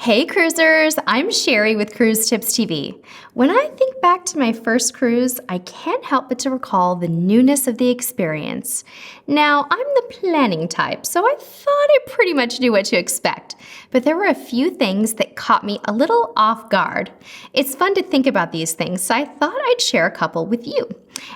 Hey cruisers, I'm Sherry with Cruise Tips TV. When I think back to my first cruise, I can't help but to recall the newness of the experience. Now, I'm the planning type, so I thought I pretty much knew what to expect, but there were a few things that caught me a little off guard. It's fun to think about these things, so I thought I'd share a couple with you.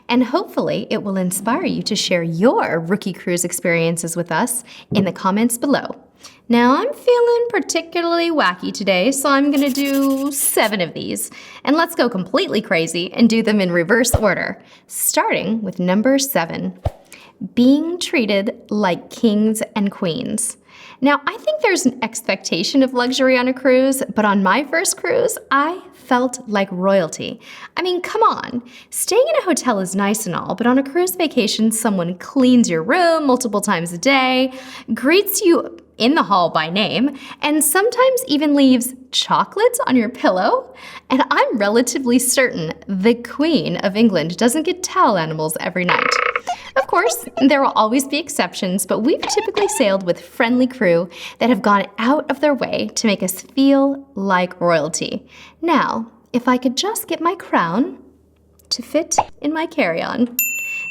And hopefully it will inspire you to share your rookie cruise experiences with us in the comments below. Now, I'm feeling particularly wacky today, so I'm gonna do 7 of these. And let's go completely crazy and do them in reverse order, starting with number 7, being treated like kings and queens. Now, I think there's an expectation of luxury on a cruise, but on my first cruise, I felt like royalty. I mean, come on. Staying in a hotel is nice and all, but on a cruise vacation, someone cleans your room multiple times a day, greets you in the hall by name, and sometimes even leaves chocolates on your pillow. And I'm relatively certain the Queen of England doesn't get towel animals every night. Of course, there will always be exceptions, but we've typically sailed with friendly crew that have gone out of their way to make us feel like royalty. Now, if I could just get my crown to fit in my carry-on.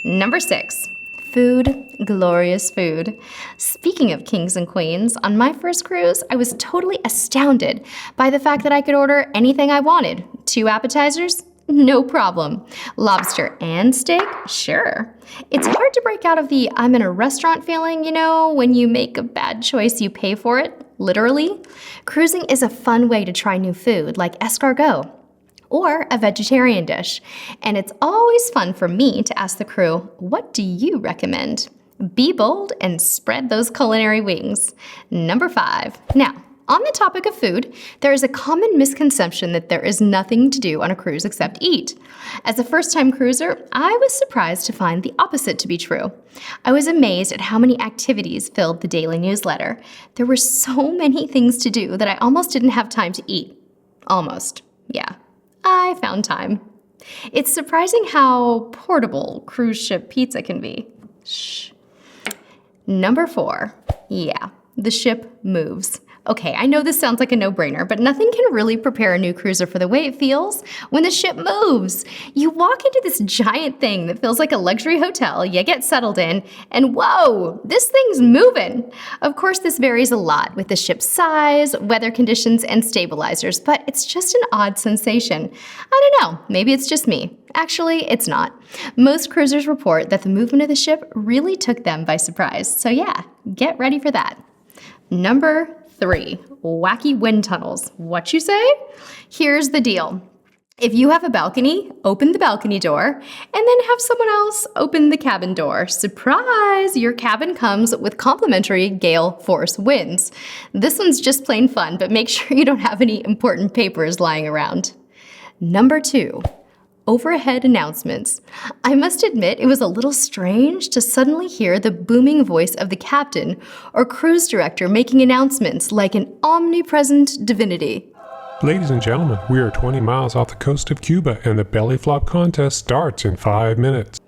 Number 6. Food, glorious food. Speaking of kings and queens, on my first cruise, I was totally astounded by the fact that I could order anything I wanted. 2 appetizers? No problem. Lobster and steak? Sure. It's hard to break out of the I'm in a restaurant feeling, when you make a bad choice, you pay for it, literally. Cruising is a fun way to try new food, like escargot, or a vegetarian dish. And it's always fun for me to ask the crew, what do you recommend? Be bold and spread those culinary wings. Number 5. Now, on the topic of food, there is a common misconception that there is nothing to do on a cruise except eat. As a first-time cruiser, I was surprised to find the opposite to be true. I was amazed at how many activities filled the daily newsletter. There were so many things to do that I almost didn't have time to eat. Almost, yeah. I found time. It's surprising how portable cruise ship pizza can be. Shh. Number 4. Yeah, the ship moves. Okay, I know this sounds like a no-brainer, but nothing can really prepare a new cruiser for the way it feels when the ship moves. You walk into this giant thing that feels like a luxury hotel, you get settled in, and whoa, this thing's moving. Of course, this varies a lot with the ship's size, weather conditions, and stabilizers, but it's just an odd sensation. I don't know, maybe it's just me. Actually, it's not. Most cruisers report that the movement of the ship really took them by surprise, so yeah, get ready for that. Number 3, wacky wind tunnels. What you say? Here's the deal. If you have a balcony, open the balcony door, and then have someone else open the cabin door. Surprise! Your cabin comes with complimentary gale force winds. This one's just plain fun, but make sure you don't have any important papers lying around. Number 2. Overhead announcements. I must admit it was a little strange to suddenly hear the booming voice of the captain or cruise director making announcements like an omnipresent divinity. Ladies and gentlemen, we are 20 miles off the coast of Cuba and the belly flop contest starts in 5 minutes.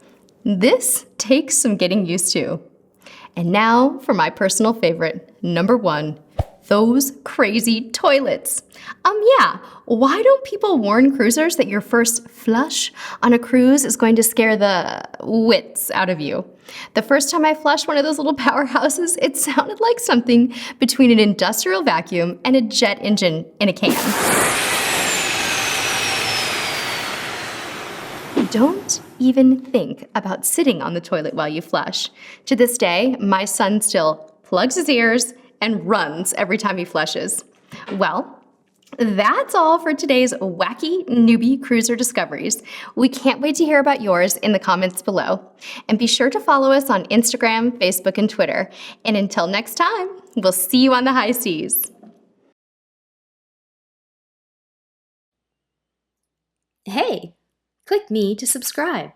This takes some getting used to. And now for my personal favorite, number 1. Those crazy toilets. Yeah, why don't people warn cruisers that your first flush on a cruise is going to scare the wits out of you? The first time I flushed one of those little powerhouses, it sounded like something between an industrial vacuum and a jet engine in a can. Don't even think about sitting on the toilet while you flush. To this day, my son still plugs his ears and runs every time he flushes. Well, that's all for today's wacky newbie cruiser discoveries. We can't wait to hear about yours in the comments below. And be sure to follow us on Instagram, Facebook, and Twitter. And until next time, we'll see you on the high seas. Hey, click me to subscribe.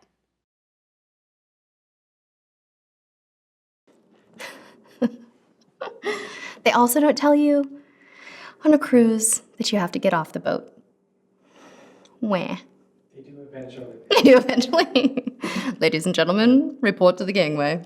They also don't tell you on a cruise that you have to get off the boat. Wah. They do eventually. They do eventually. Ladies and gentlemen, report to the gangway.